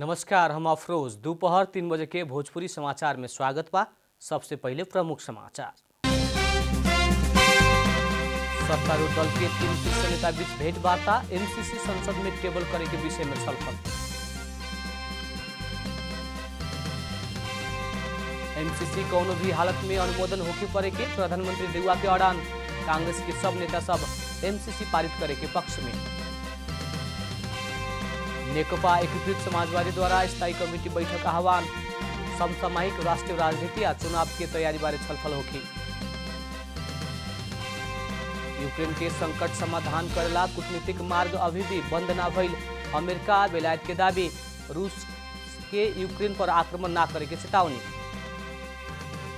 नमस्कार, हम अफरोज। दोपहर 3 बजे के भोजपुरी समाचार में स्वागत बा। सबसे पहले प्रमुख समाचार। सत्तारूढ़ दल के 3 शीर्ष नेता बीच भेंटवार्ता, एमसीसी संसद में टेबल करे के विषय में छलफल। एमसीसी कौनो भी हालत में अनुमोदन होके पड़े के प्रधानमंत्री देउवा के अड़ान, कांग्रेस के सब नेता सब एमसीसी पारित करे के पक्ष में। नेकपा एकीकृत समाजवादी द्वारा स्थायी कमेटी बैठक आह्वान, समसामयिक राष्ट्रीय राजनीति आ चुनाव के तैयारी बारे छलफल होगी। यूक्रेन के संकट समाधान करेला कूटनीतिक मार्ग अभी भी बंद ना भइल, अमेरिका बेलायत के दावी, रूस के यूक्रेन पर आक्रमण ना करे के चेतावनी।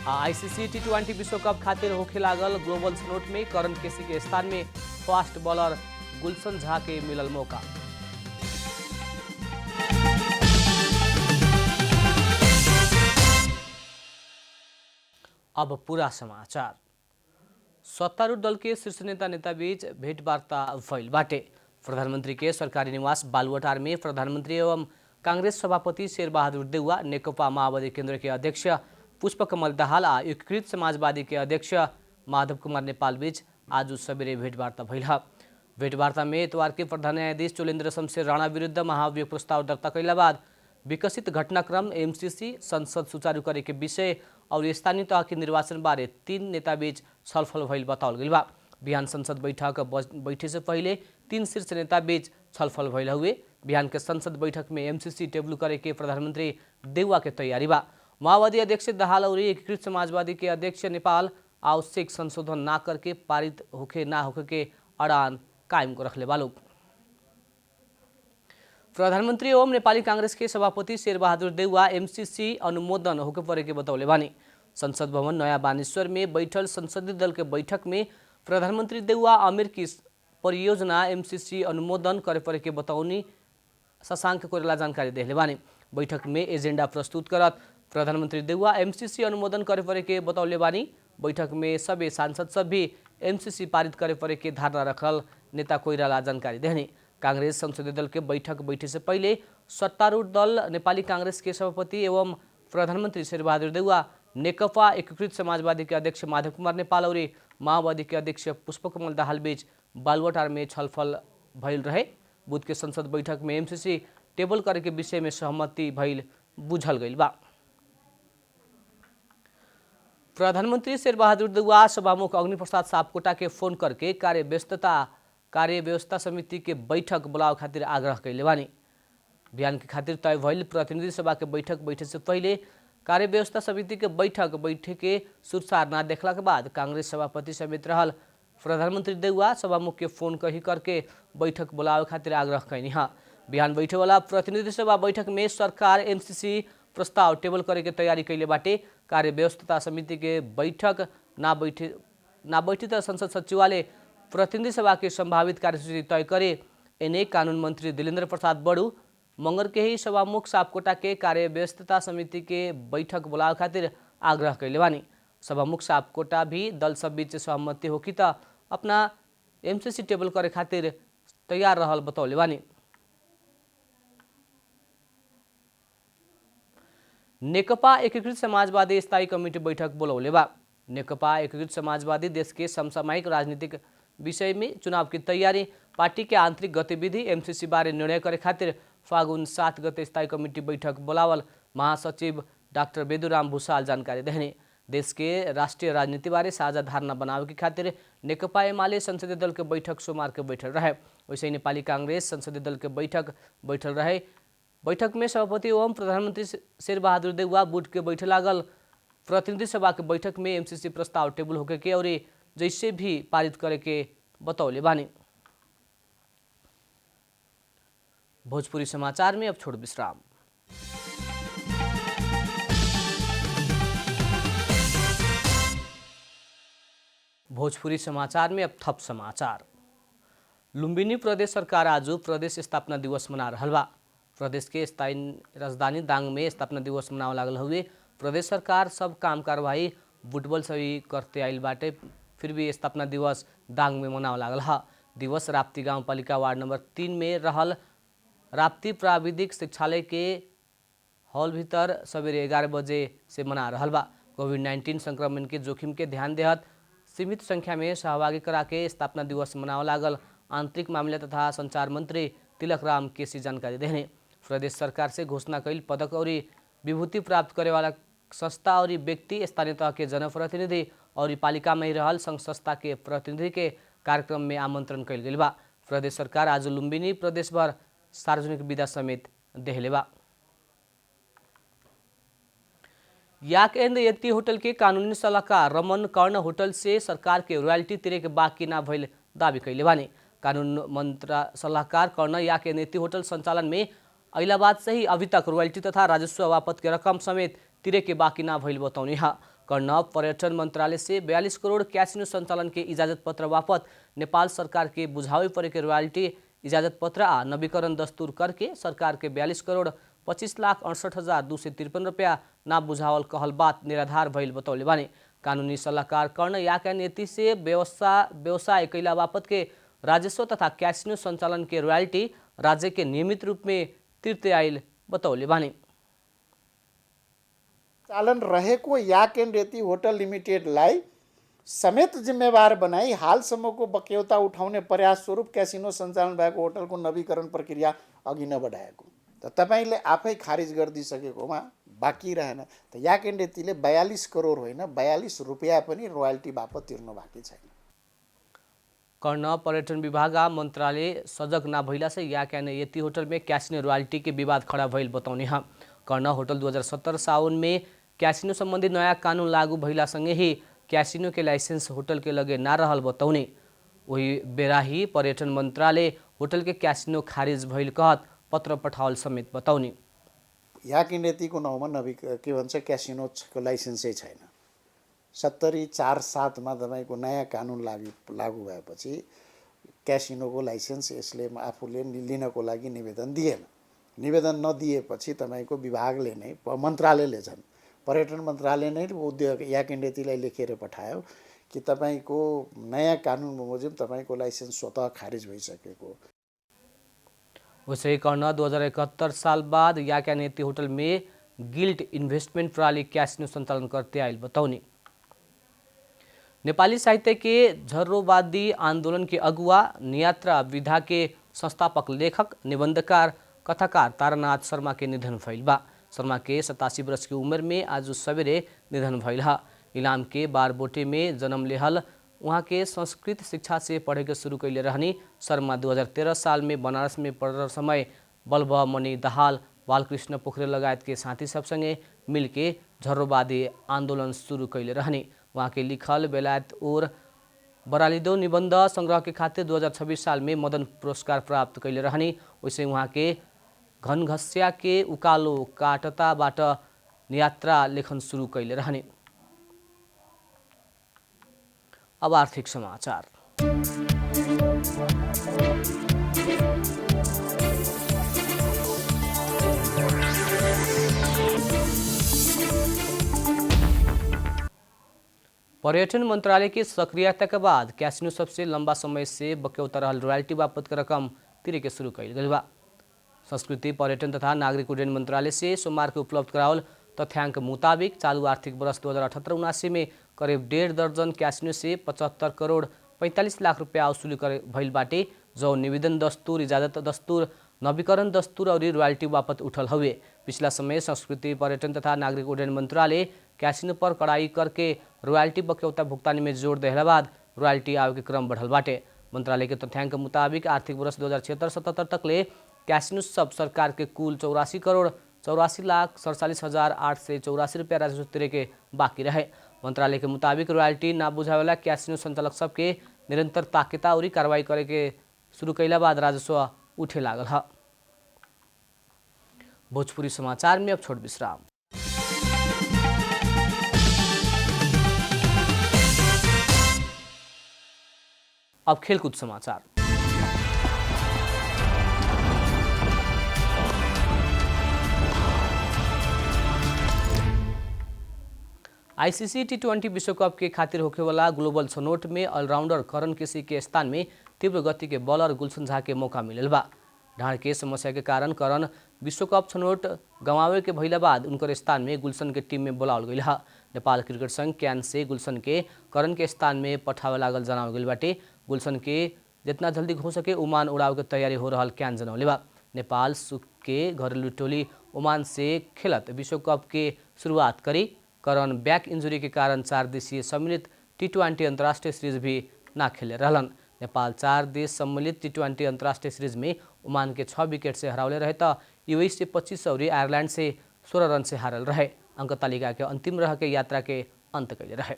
आईसीसी टी20 विश्व कप खातिर होखे लागल ग्लोबल सनोट में करण केसी के स्थान में फास्ट बॉलर गुलशन झा के मिलल मौका। अब पूरा समाचार। सत्तारूढ़ दल के शीर्ष नेता बीच भेंटवार्ता भइल बाटे। प्रधानमंत्री के सरकारी निवास बालुवाटार में प्रधानमंत्री एवं कांग्रेस सभापति शेरबहादुर देउवा, नेकपा माओवादी केन्द्र के अध्यक्ष पुष्पकमल दाहाल आ एकीकृत समाजवादी के अध्यक्ष माधव कुमार नेपाल बीच आज सबेरे भेंटवार्ता भइल। भेंटवार्ता में इतवार के प्रधान न्यायाधीश चोलेन्द्र शमशेर राणा विरुद्ध महाभियोग प्रस्ताव दर्ता कैला बाद विकसित घटनाक्रम, एमसीसी संसद सुचारू करे के विषय और स्थानीय तह के निर्वाचन बारे 3 नेता बीच छलफल भइल बताओल गइल बा। बिहान संसद बैठे से पहले 3 शीर्ष नेता बीच छलफल भइल हुए। बिहान के संसद बैठक में एमसीसी टेबल करे के प्रधानमंत्री देउवा के तैयारी बा। माओवादी अध्यक्ष दाहाल और एकीकृत समाजवादी के अध्यक्ष नेपाल आवश्यक संशोधन ना करके पारित होके ना होके के अड़ान कायम रखले बा लोग। प्रधानमंत्री एवं नेपाली कांग्रेस के सभापति शेरबहादुर देउवा एमसीसी अनुमोदन होके परे के बतौले बानी। संसद भवन नया बानेश्वर में बैठल संसदीय दल के बैठक में प्रधानमंत्री देउवा अमेरिकी परियोजना एमसीसी अनुमोदन करे परे के बतौनी शशांक कोइराला जानकारी देले बानी। बैठक में एजेंडा प्रस्तुत करत प्रधानमंत्री देउवा एमसीसी अनुमोदन करे परे के बतौले बानी। बैठक में सबै सांसद सब भी एमसीसी पारित करे परे के धारणा रखल नेता कोइराला जानकारी देने। कांग्रेस संसदीय दल के बैठक बैठे से पहले सत्तारूढ़ दल नेपाली कांग्रेस के सभापति एवं प्रधानमंत्री शेरबहादुर देउवा, नेकपा एकीकृत समाजवादी के अध्यक्ष माधव कुमार नेपाल और माओवादी के अध्यक्ष पुष्पकमल दाहाल बीच बालुवाटार में छलफल भइल रहे। बुध के संसद बैठक में एमसीसी टेबल करे के विषय में सहमति भइल बुझल गइल बा। प्रधानमंत्री शेरबहादुर देउवा सभामुख अग्निप्रसाद सापकोटा के फोन करके कार्य व्यवस्था समिति के बैठक बुलाव खातिर आग्रह कैले बानी। बिहान के खातिर तय भइल प्रतिनिधि सभा के बैठक बैठे से पहले कार्य व्यवस्था समिति के बैठे के सुरसार ना देखला के बाद कांग्रेस सभापति समेत रहल प्रधानमंत्री देउवा सभामुख के फोन कही करके बैठक बुलावे खातिर आग्रह कैनी हा। बिहान बैठे वाला प्रतिनिधि सभा बैठक में सरकार एमसीसी प्रस्ताव टेबल करे के तैयारी कैले बाटे। कार्य व्यवस्था समिति के बैठक ना बैठी त संसद सचिवालय प्रतिनिधि सभा के संभावित कार्यसूची तय करे। एने कानून मंत्री दिलेन्द्र प्रसाद बड़ू मंगर के ही सभामुख सापकोटा के कार्य व्यवस्था समिति के बैठक बुलावे खातिर आग्रह कैले बानी। सभामुख सापकोटा भी दल सब बीच सहमति होकी त अपना एमसीसी टेबल करे खातिर तैयार रहल बतौले बानी। नेकपा एकीकृत समाजवादी स्थायी कमेटी बैठक बोलौले बा। नेकपा एकीकृत समाजवादी देश के समसामयिक राजनीतिक विषय में चुनाव की तैयारी, पार्टी के आंतरिक गतिविधि, एमसीसी बारे निर्णय करे खातिर फागुन 7 गते स्थायी कमेटी बैठक बोलावल महासचिव डाक्टर बेदुराम भूषाल जानकारी देने। देश के राष्ट्रीय राजनीति बारे साझा धारणा बनावे के खातिर नेकपा एमाले संसदीय दल के बैठक सोमवार के बैठल रहे। वैसे ही नेपाली कांग्रेस संसदीय दल के बैठक बैठल रहे। बैठक में सभापति एवं प्रधानमंत्री शेरबहादुर देउवा बुध के बैठे लागल प्रतिनिधि सभा के बैठक में एमसीसी प्रस्ताव टेबल होके के और जैसे भी पारित करे के बतौले बानी। भोजपुरी समाचार में अब छोड़ विश्राम। भोजपुरी समाचार में अब थप समाचार। लुम्बिनी प्रदेश सरकार आज प्रदेश स्थापना दिवस मना रहल बा। प्रदेश के स्थायी राजधानी दांग में स्थापना दिवस मनावे लागल हुए। प्रदेश सरकार सब काम कार्यवाही बुटबल सही करते आइल बाटे, फिर भी स्थापना दिवस दांग में मनावे लागल हा। दिवस राप्ती गाउँपालिका वार्ड नंबर 3 में रहल राप्ती प्राविधिक शिक्षालय के हॉल भीतर सवेरे 11 बजे से मना रहल बा। कोविड-19 संक्रमण के जोखिम के ध्यान देहत सीमित संख्या में सहभागी करा के स्थापना दिवस मनावे लागल आंतरिक मामला तथा संचार मंत्री तिलक राम केसी जानकारी देने। प्रदेश सरकार से घोषणा कईल पदक और विभूति प्राप्त करे वाला संस्था और व्यक्ति स्थानीय तह के जनप्रतिनिधि और पालिका में रहल संघ संस्था के प्रतिनिधि के कार्यक्रम में आमंत्रण कईल गेल बा। प्रदेश सरकार आज लुम्बिनी प्रदेश भर सार्वजनिक विदा समेत देहले बा। याक एंड यति होटल के कानूनी सलाहकार रमन कर्ण होटल से सरकार के रॉयल्टी तिरे के बाकी ना भइल दावी कैले बानी। कानून मंत्र सलाहकार कर्ण याक एंड यति होटल संचालन में अइला बाद से ही अभी तक रॉयल्टी तथा राजस्व वापत के रकम समेत तिरे के बाकी ना भइल बताउने हा। कर्ण पर्यटन मंत्रालय से 42 करोड़ कैसिनो संचालन के इजाजत पत्र वापत नेपाल सरकार के बुझावे परे के रॉयल्टी इजाजत पत्र आ नवीकरण दस्तूर करके सरकार के 42 करोड़ 25,68,253 रुपया ना बुझावल कहल बात निराधार भइल बतौले बानी। कानूनी सलाहकार कर्ण याक एंड यति से व्यवसाय कैला बापत के राजस्व तथा कैसिनो संचालन के रॉयल्टी राज्य के नियमित रूप में तिर्ते आइल बतौले बानी। चालन रहेको याक एंड यति होटल लिमिटेडलाई समेत जिम्मेवार बनाई हालसम्मको बक्यौता उठाउने प्रयास स्वरूप क्यासिनो सञ्चालन भएको होटलको नवीकरण प्रक्रिया अघि नबढाएको त तपाईले आफै खारिज गरिदिसकेकोमा बाँकी रहेन। त याक एंड यतिले 42 करोड होइन 42 रुपैयाँ पनि रोयल्टी बापत तिर्नु बाँकी छैन। कर्ण पर्यटन विभाग आ मंत्रालय सजग ना भइला से याक एंड यति होटल में कैसिनो रॉयल्टी के विवाद खड़ा भइल बतौने हा। कर्ण होटल 2017 साउन में कैसिनो संबंधी नया कानून लागू भइला सँगै ही कैसिनो के लाइसेंस होटल के लगे ना रहल बतौने। वही बेरा ही पर्यटन मंत्रालय होटल के कैसिनो खारिज भइल कहत पत्र पठावल समेत बतौने। याक एंड यतिको नाउँमा के भन्छ क्यासिनोको लाइसेन्सै छैन। 70/4/7 मा तपाईको नयाँ कानुन लागू भएपछि क्यासिनोको लाइसेन्स यसले आफूले लिनको लागि निवेदन दिएन। निवेदन नदिएपछि तपाईको विभागले नै मन्त्रालयले झन् पर्यटन मन्त्रालय नै उद्योग याक एंड यतिलाई लेखेर पठायो कि तपाईको नयाँ कानुन बमोजिम तपाईको लाइसेन्स स्वतः खारिज भइसकेको। वैसे कर्ण 2071 साल बाद याक एंड यति होटल में गिल्ड इन्वेस्टमेंट प्रणाली कैसिनो संचालन करते आइल बतौनी। नेपाली साहित्य के झर्रोवादी आंदोलन के अगुवा नियात्रा विधा के संस्थापक लेखक निबंधकार कथाकार तारानाथ शर्मा के निधन भइल बा। शर्मा के 87 वर्ष की उम्र में आज सवेरे निधन भइल हा। इलाम के बारबोटे में जन्म लेहल वहाँ के संस्कृत शिक्षा से पढ़े के शुरू कैले रहनी। शर्मा 2013 साल में बनारस में पढ़ समय बल्ब मणि दाहाल बालकृष्ण पोखरेल लगायत के साथी सब संगे मिल के झर्रोवादी आंदोलन शुरू कैले रहनी। वहाँ के लिखल बेलायत और बरालिदो निबंध संग्रह के खातिर 2026 साल में मदन पुरस्कार प्राप्त कैले रहनी। वैसे वहाँ के घनघस्या के उकालो काटताबाट नियात्रा लेखन शुरू कैले रहने। अब आर्थिक समाचार। पर्यटन मंत्रालय की सक्रियता के बाद कैसिनो सबसे लंबा समय से बक्यौता रहल रॉयल्टी बापत के रकम तिरे के शुरू कैल गइल बा। संस्कृति पर्यटन तथा नागरिक उड्डयन मंत्रालय से सोमवार के उपलब्ध करावल तथ्यांक मुताबिक चालू आर्थिक वर्ष 2078-79 में करीब 1.5 दर्जन कैसिनो से 75 करोड़ 45 लाख रुपया वसूली भइल बाटे, जो निवेदन दस्तूर, इजाजत दस्तूर, नवीकरण दस्तूर और रॉयल्टी बापत उठल हुए। पिछला समय संस्कृति पर्यटन तथा नागरिक उड्डयन मंत्रालय कैसिनो पर कड़ाई करके रॉयल्टी बक्यौता भुगतानी में जोड़ देहला बाद रॉयल्टी आवे के क्रम बढ़ल बाटे। मंत्रालय के तथ्यांक मुताबिक आर्थिक वर्ष 2076-77 तक ले कैसिनो सब सरकार के कुल 84 करोड़ 84,47,884 रुपया राजस्व तिरे के बाकी रहे। मंत्रालय के मुताबिक रॉयल्टी ना बुझावेला कैसिनो संचालक सबके निरंतर ताकेता और कार्रवाई करे के शुरू कैला बाद राजस्व उठे लागल है। भोजपुरी समाचार में अब छोट विश्राम। अब खेलकूद समाचार। आईसीसी टी20 विश्व कप के खातिर होखे वाला ग्लोबल छनौट में ऑलराउंडर करण केसी के स्थान में तीव्र गति के बॉलर गुलशन झा के मौका मिलल बा। ढाड़ के समस्या के कारण करण विश्व कप छनौट गंवावे के भइला बाद उनकर स्थान में गुलशन के टीम में बोलावल गइल ह। नेपाल क्रिकेट संघ क्यान से गुलशन के करण के स्थान में पठावे लागल जनावल गइल बाटे। गुलशन के जितना जल्दी हो सके ओमान उड़ावे के तैयारी हो रहल क्यान जनौले बा। नेपाल सुख के घरेलू टोली ओमान से खेलत विश्व कप के शुरुआत करी। करण बैक इंजरी के कारण 4 देशीय सम्मिलित T20 अंतर्राष्ट्रीय सीरीज भी ना खेले रहलन। नेपाल 4 देश सम्मिलित T20 अंतर्राष्ट्रीय सीरीज में ओमान के 6 विकेट से हरावले रहे त यूएई से 25 और आयरलैंड से 16 रन से हारल रहे। अंक तालिका के अंतिम रह के यात्रा के अंत कैले रहे।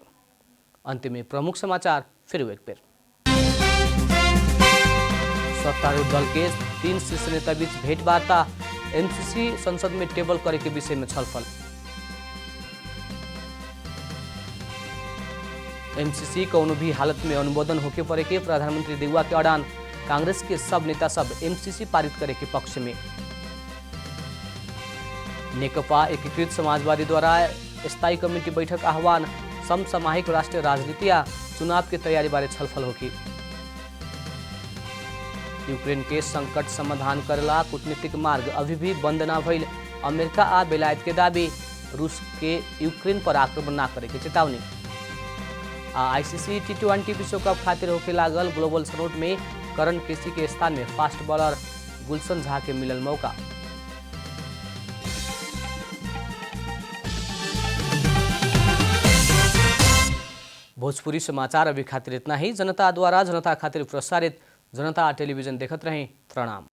अंतिम में प्रमुख समाचार फिर एक बेर। सत्तारूढ़ दल के 3 शीर्ष नेता बीच भेंटवार्ता। एमसीसी संसद में टेबल करे के विषय में छलफल। एमसीसी कौनो भी हालत में अनुमोदन होके पड़े के प्रधानमंत्री देउवा के अड़ान। कांग्रेस के सब नेता सब एमसीसी पारित करे के पक्ष में। नेकपा एकीकृत समाजवादी द्वारा स्थायी कमेटी बैठक आह्वान। समसामयिक राष्ट्रीय राजनीति या चुनाव की तैयारी बारे छलफल होगी। यूक्रेन के संकट समाधान करेला कूटनीतिक मार्ग अभी भी बंद ना भइल। अमेरिका आ बेलायत के दाबी। रूस के यूक्रेन पर आक्रमण ना करे के चेतावनी। आईसीसी T20 विश्व कप खातिर होके लागल ग्लोबल छनौट में करण केसी के स्थान में फास्ट बॉलर गुलशन झा के मिलल मौका। भोजपुरी समाचार अभी खातिर इतना ही। जनता द्वारा जनता खातिर प्रसारित जनता टेलीविजन देखत रहें। प्रणाम।